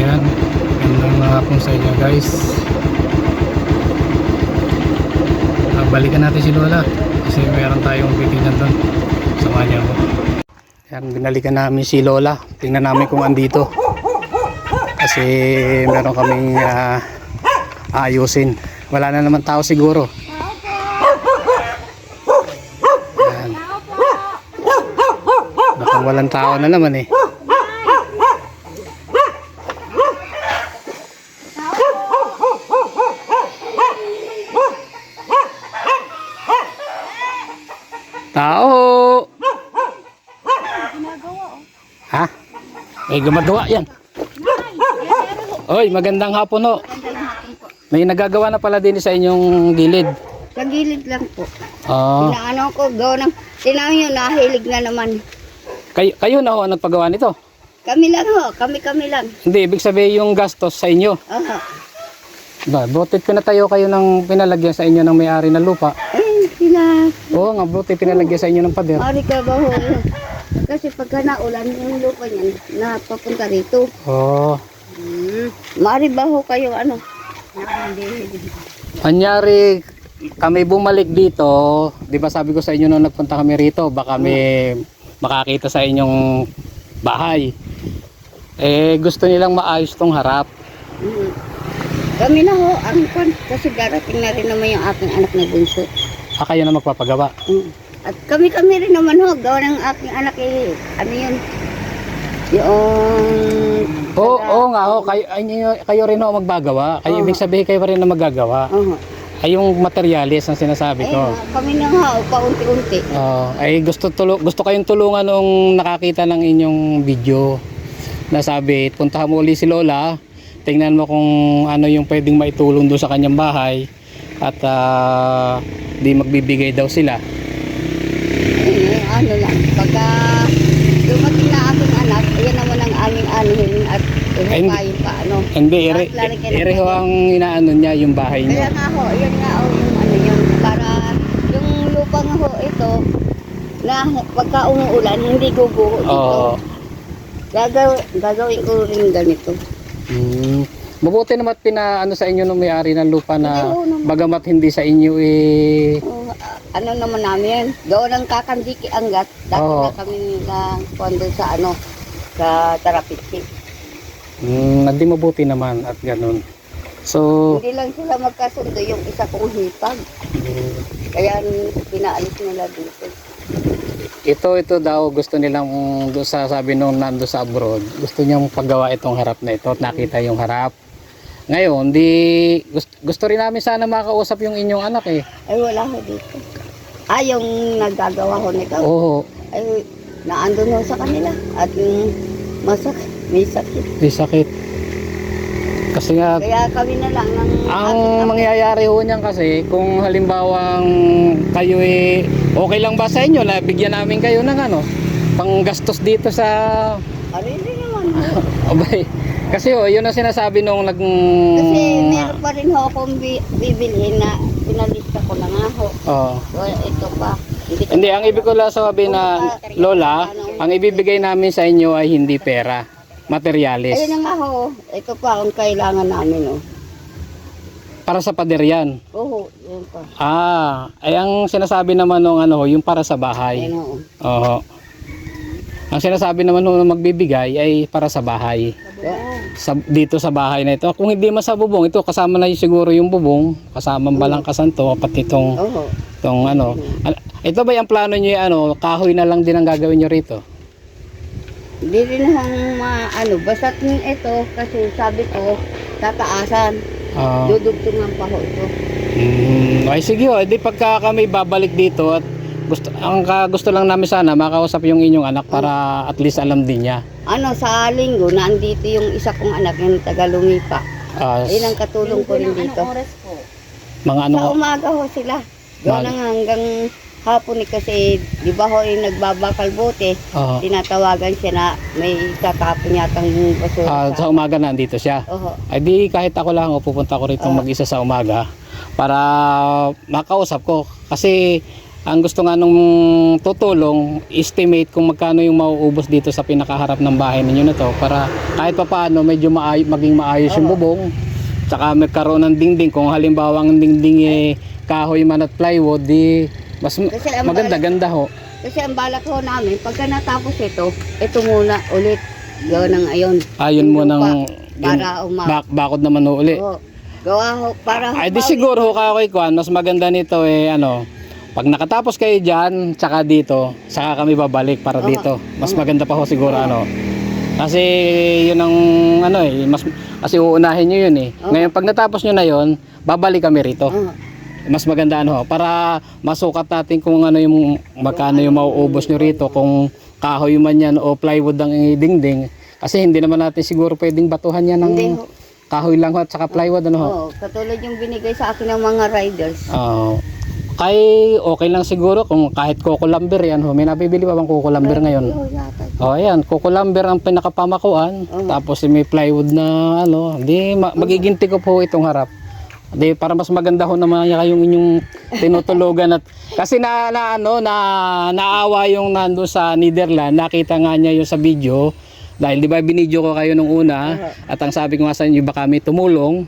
Ayan, gandang hapon sa inyo guys. Balikan natin si Lola kasi meron tayong bibigan doon. Samahan niyo ako. Ayan, binalikan namin si Lola. Tingnan namin kung andito. Kasi meron kaming ayusin. Wala na naman tao siguro. Ayan. Baka walang tao na naman eh. Tao! Ha? May gumagawa yan. Oy, magandang hapon ho. May nagagawa na pala din sa inyong gilid. Sa gilid lang po. Oh. Inaano ko, gawa ng, tinahin nyo, nahilig na naman. Kayo na ho ang nagpagawa nito? Kami lang ho, kami lang. Hindi, ibig sabihin yung gastos sa inyo. Aha. Ba, butit pinatayo kayo ng pinalagyan sa inyo ng may-ari ng lupa. Sila, Oo nga, butit pinalagyan sa inyo ng pader. mari ka ba ho? Kasi pagka naulan yung lupa niyan, napapunta rito. Oo. Mari ba ho kayo ano? Anyari, kami bumalik dito, di ba sabi ko sa inyo nung nagpunta kami rito, baka kami makakita sa inyong bahay. Eh, gusto nilang maayos tong harap. Kami na ho, ang pan, kasi darating na rin naman yung aking anak na bunso. Kayo na magpapagawa. At kami rin naman ho, gawa ng aking anak eh, ano yun? Yung... Oo nga ho, kayo rin ho magbagawa. Kayo ibig sabihin kayo pa rin na magagawa. Ay yung materialis ang sinasabi ko. Kami na ho, paunti-unti. Ay gusto kayong tulungan nung nakakita ng inyong video. Nasabi, puntahan mo uli si Lola. Tingnan mo kung ano yung pwedeng maitulong doon sa kanyang bahay. At di magbibigay daw sila. Ano lang, pagka dumating na aking anak, yan naman ang aming anuhin at kayo pa ano. Hindi, ere ho ang inaano niya yung bahay niya. Kaya nga ho, yan nga ho yung ano yun, para yung lupa nga ho ito, na pagka umuulan, hindi guguho dito. Gagawin ko rin ganito. Mabuti naman pinaano sa inyo nung may-ari ng lupa na bagamat hindi sa inyo eh. Ano naman namin, gawa ng kakandiki anggat, dati na kami lang pondo sa ano, sa Tarapiti. Hindi mabuti naman at ganun. So, hindi lang sila magkasundo yung isa kong hipag. Kaya pinaalis nila dito. Ito daw gusto nilang doon sa sabi nung nando sa abroad, gusto niyang paggawa itong harap na ito, nakita yung harap. Ngayon, gusto rin namin sana makausap yung inyong anak eh. Ay wala ho dito. Yung nagagawa ho nito. Oo. Ay naandun ho sa kanila at yung may sakit. May sakit. Kasi nga, kaya kami na lang ng ang mangyayari ho niyan kasi kung halimbawang kayo eh okay lang ba sa inyo na bigyan namin kayo ng ano panggastos dito sa hindi naman. Abay, kasi yun ang sinasabi nung kasi meron pa rin ho akong bibilhin na pinalista ko na nga ho. So, ito pa. Hindi, ang ibig ko lang sabihin na Lola, ang ibibigay namin sa inyo ay hindi pera, materialis. Ayun na nga ho, ito pa ang kailangan namin oh. Para sa pader yan. Oo, yun pa. Ay ang sinasabi naman nung ano, yung para sa bahay. Ayun, Oo. Ang sinasabi naman nung magbibigay ay para sa bahay. Dito sa bahay na ito. Kung hindi man sa bubong, ito kasama na yung siguro yung bubong, kasama balangkasan to, pati itong ano. Ito ba yung plano niyo ano, kahoy na lang din ang gagawin niyo rito? Hindi rin ano, basta't ito kasi sabi ko, tataasan. Dudugtungan pa ho ito. Ay sige di pagka kami babalik dito at gusto lang namin sana makausap yung inyong anak para at least alam din niya. Ano, sa linggo, nandito yung isa kong anak yung taga Lumipa. Yun ang katulong ko rin dito. Mga ano? Sa umaga ho sila. Doon hanggang hapon kasi, di ba ho yung nagbabakal bote, tinatawagan siya na may tatapon yatang basura. Sa umaga nandito siya? Ay di kahit ako lang pupunta ko rito mag-isa sa umaga para makausap ko kasi ang gusto nga nung tutulong, estimate kung magkano yung mauubos dito sa pinakaharap ng bahay ninyo na to para kahit pa paano medyo maging maayos yung bubong. Tsaka magkaroon ng dingding. Kung halimbawa ang dingding kahoy man at plywood, di mas maganda-ganda ho. Kasi ang balak ho namin, pagka natapos ito muna ulit. Gawa ng ayon. Ayon mo ng para bakod naman ho uli. Oo. Gawa ho, para Ay di siguro ho kayo Kwan, mas maganda nito pag nakatapos kayo dyan, tsaka dito, saka kami babalik para dito. Mas maganda pa ho siguro Kasi yun ang kasi uunahin nyo yun Ngayon pag natapos nyo na yun, babalik kami rito. Mas maganda para masukat natin kung magkano yung mauubos nyo rito, kung kahoy man yan o plywood ang dingding. Kasi hindi naman natin siguro pwedeng batuhan yan ng kahoy lang at saka plywood Oo, katulad yung binigay sa akin ng mga riders. Kay okay lang siguro kung kahit coco lumber yan May nabibili pa bang coco lumber ngayon? Ayan, coco lumber ang pinakapamakuan. Tapos may plywood na di magiging tikop ho itong harap. Di para mas maganda ho naman yung inyong tinutulugan at kasi naawa yung nando sa Netherlands, nakita nga niya yung sa video dahil di ba binidyo ko kayo nung una at ang sabi ko nga sa inyo baka may tumulong.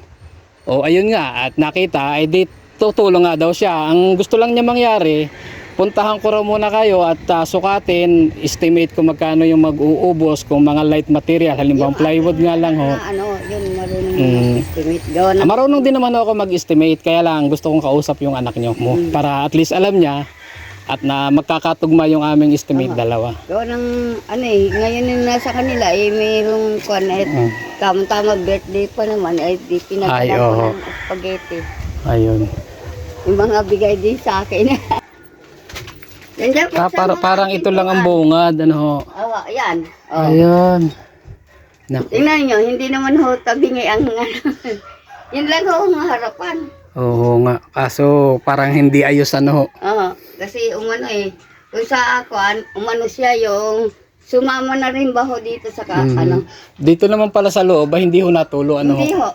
Ayun nga at nakita ay di tutulong nga daw siya. Ang gusto lang niya mangyari, puntahan ko raw muna kayo at sukatin, estimate kung magkano yung mag-uubos, kung mga light material, halimbawa plywood nga lang ho. Yun marunong estimate. Gawa Marunong din naman ako mag-estimate, kaya lang gusto kong kausap yung anak niyo mo para at least alam niya at na magkakatugma yung aming estimate dalawa. Gawa ng ngayon yung nasa kanila mayroong tama-tama birthday pa naman di pinagdala ko ng spaghetti. Ayun. Yung mga bigay din sa akin. Parang ito lang ang bungad, Yan. Ayun. Tingnan nyo, hindi naman ho tabingi ang yun lang ho ang harapan. Oo nga. Kaso parang hindi ayos Kasi kung sa ako, umano siya yung sumama na rin ba ho dito sa Dito naman pala sa loob, hindi ho natulo Hindi ho.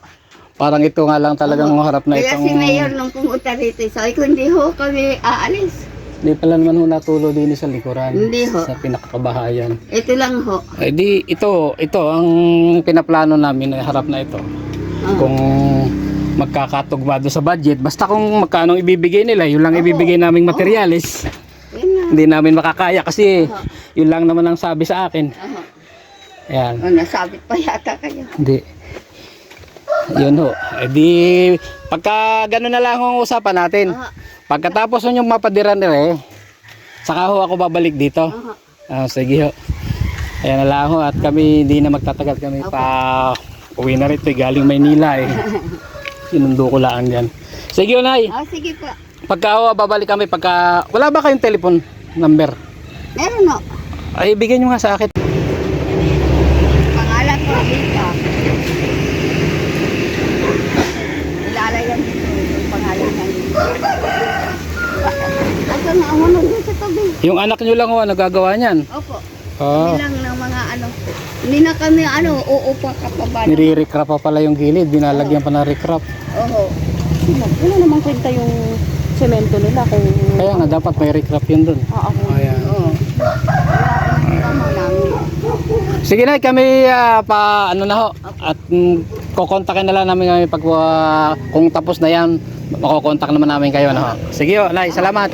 Parang ito nga lang talagang harap na Kaya itong... si Mayor nung pumunta rito, sabi ko hindi ho kami aalis. Hindi pala naman ho natulo din sa likuran. Hindi ho. Sa pinakabahayan. Ito lang ho. Di ito ang pinaplano namin na harap na ito. Kung magkakatugma doon sa budget, basta kung magkano ibibigay nila, yun lang ibibigay naming materialis. Hindi namin makakaya kasi yun lang naman ang sabi sa akin. Ayan. Nasabit pa yata kayo. Hindi. Yun ho. Di pagka gano'n na lang ang usapan natin. Pagkatapos yung mapadiran saka ho ako babalik dito. Sige ho. Ayan na lang ho at kami hindi na magtatagal kami pa uwi na rito galing Maynila Sinundo ko lang dyan. Sige ho Nay. Sige po. Pagka ho babalik kami pagka wala ba kayong telephone number? Meron ho. Ay bigyan nyo nga sa akin. Pangalan ko Rita. Ilalayan dito yung pangalan niya. Ito na ako doon sa tabi. Yung anak nyo lang ho nagagawa niyan? Opo. Hindi lang ng mga hindi na kami uupa kapaba. Nire-recrap pa pala yung gilid, binalagyan pa na recrap. Wala namang kwenta yung semento nila kung... Kaya nga dapat may recrap yun dun. Ayan. Sige na, kami na ho. At kukontakin na lang namin kami pag kung tapos na yan, makukontak naman namin kayo. Sige ho, Nay, salamat.